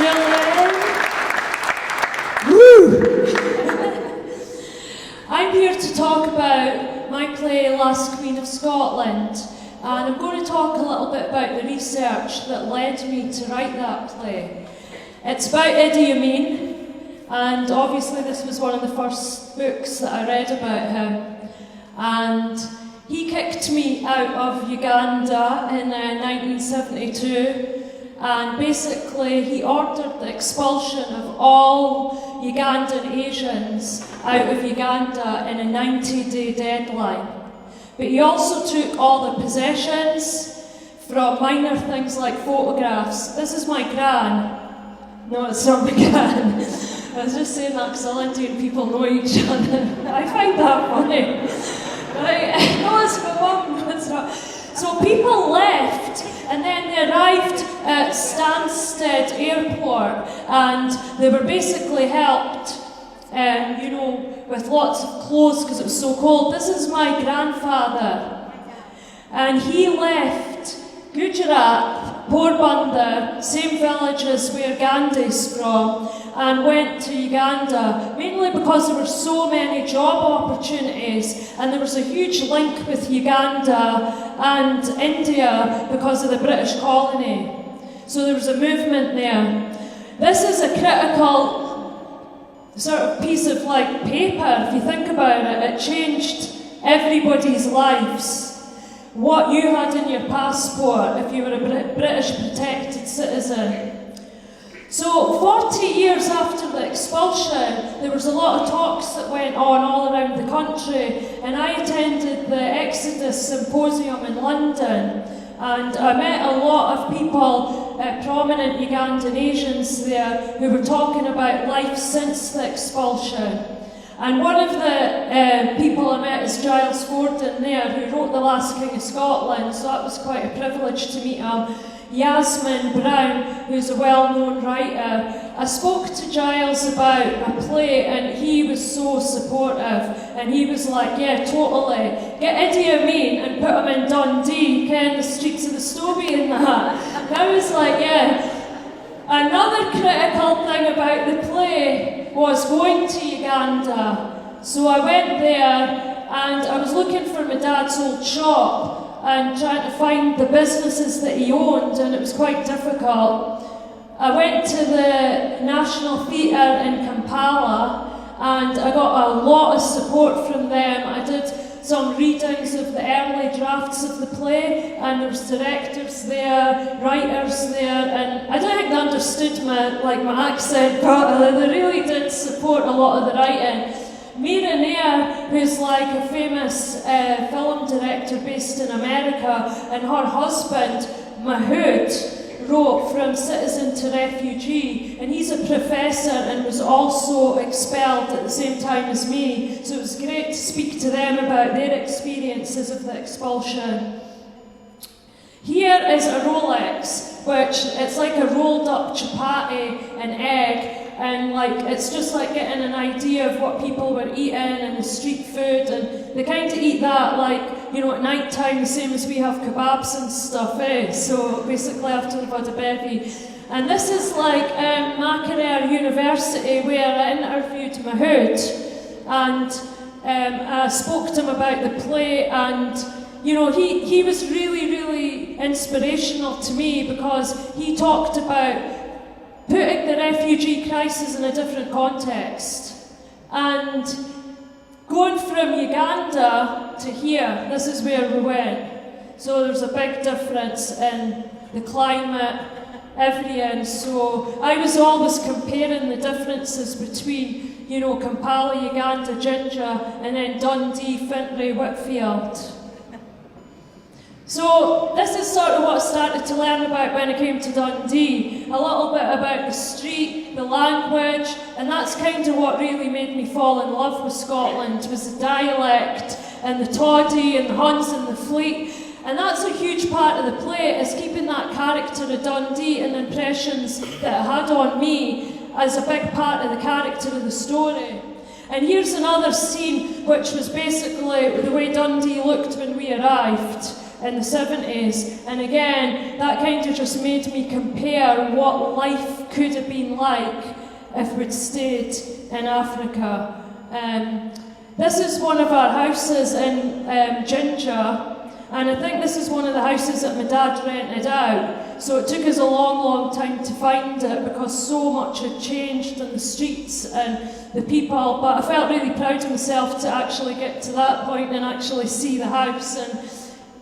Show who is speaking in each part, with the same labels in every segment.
Speaker 1: Gillian. Woo! I'm here to talk about my play Last Queen of Scotland, and I'm going to talk a little bit about the research that led me to write that play. It's about Idi Amin, and obviously this was one of the first books that I read about him. And he kicked me out of Uganda in 1972, and basically he ordered the expulsion of all Ugandan Asians out of Uganda in a 90-day deadline. But he also took all the possessions, from minor things like photographs. This is my gran. No, it's not my gran. I was just saying that because all Indian people know each other. I find that funny. Right? No, it's my mum. No, it's not. So people left, and then they arrived at Stansted Airport, and they were basically helped, with lots of clothes because it was so cold. This is my grandfather, and he left Gujarat, Porbandar, same village as where Gandhi's from, and went to Uganda, mainly because there were so many job opportunities, and there was a huge link with Uganda and India because of the British colony. So there was a movement there. This is a critical sort of piece of paper, if you think about it. It changed everybody's lives. What you had in your passport if you were a British protected citizen. So 40 years after the expulsion, there was a lot of talks that went on all around the country, and I attended the Exodus Symposium in London, and I met a lot of people, prominent Ugandan Asians there, who were talking about life since the expulsion. And one of the people I met is Giles Gordon there, who wrote The Last King of Scotland, so that was quite a privilege to meet him. Yasmin Brown, who's a well-known writer. I spoke to Giles about a play, and he was so supportive, and he was like, yeah, totally. Get Idi Amin and put him in Dundee, in the streets of the Stobie and that. And I was like, yeah. Another critical thing about the play was going to Uganda. So I went there, and I was looking for my dad's old shop and trying to find the businesses that he owned, and it was quite difficult. I went to the National Theatre in Kampala, and I got a lot of support from them. I did some readings of the early drafts of the play, and there was directors there, writers there, and I don't think they understood my accent, but they really did support a lot of the writing. Mira Nair, who's a famous film director based in America, and her husband, Mahood, wrote From Citizen to Refugee, and he's a professor and was also expelled at the same time as me, so it was great to speak to them about their experiences of the expulsion. Here is a Rolex, which it's like a rolled up chapati and egg, and it's just getting an idea of what people were eating and the street food, and they kind of eat that at night time, the same as we have kebabs and stuff, so basically after they've had a bevy. And this is Makerere University, where I interviewed Mahood, and I spoke to him about the play, and he was really, really inspirational to me, because he talked about putting the refugee crisis in a different context. And going from Uganda to here, this is where we went. So there's a big difference in the climate, everything. So I was always comparing the differences between, Kampala, Uganda, Jinja, and then Dundee, Fintry, Whitfield. So this is sort of what I started to learn about when I came to Dundee. A little bit about the street, the language, and that's kind of what really made me fall in love with Scotland, was the dialect and the toddy and the Huns and the fleet. And that's a huge part of the play, is keeping that character of Dundee and the impressions that it had on me as a big part of the character of the story. And here's another scene which was basically the way Dundee looked when we arrived. in the 70s. And again, that kind of just made me compare what life could have been like if we'd stayed in Africa. This is one of our houses in Ginger, and I think this is one of the houses that my dad rented out. So it took us a long, long time to find it because so much had changed in the streets and the people, but I felt really proud of myself to actually get to that point and actually see the house,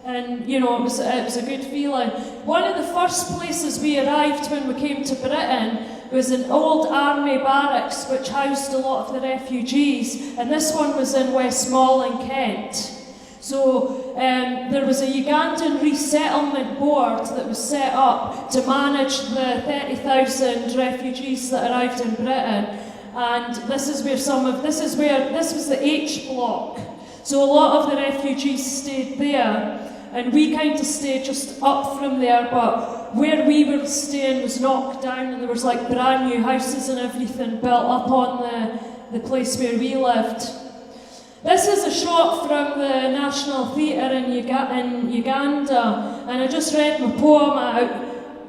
Speaker 1: and you know, it was a good feeling. One of the first places we arrived when we came to Britain was an old army barracks which housed a lot of the refugees, and this one was in Westmoreland, Kent. So there was a Ugandan resettlement board that was set up to manage the 30,000 refugees that arrived in Britain, and this was the H block. So a lot of the refugees stayed there, and we kind of stayed just up from there, but where we were staying was knocked down, and there was like brand new houses and everything built up on the place where we lived. This is a shot from the National Theatre in Uganda, and I just read my poem out,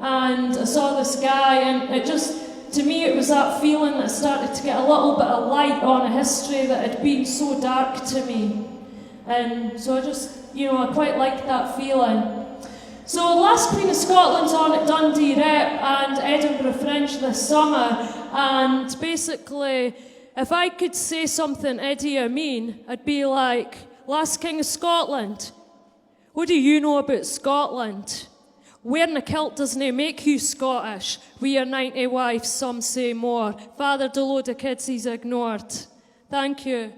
Speaker 1: and I saw this guy, and it just, to me, it was that feeling that started to get a little bit of light on a history that had been so dark to me. And so I just, you know, I quite like that feeling. So Last Queen of Scotland's on at Dundee Rep and Edinburgh Fringe this summer, and basically, if I could say something Idi Amin, I'd be like, Last King of Scotland, what do you know about Scotland? Wearing a kilt doesn't make you Scottish. We are 90 wives, some say more. Fathered a load of kids he's ignored. Thank you.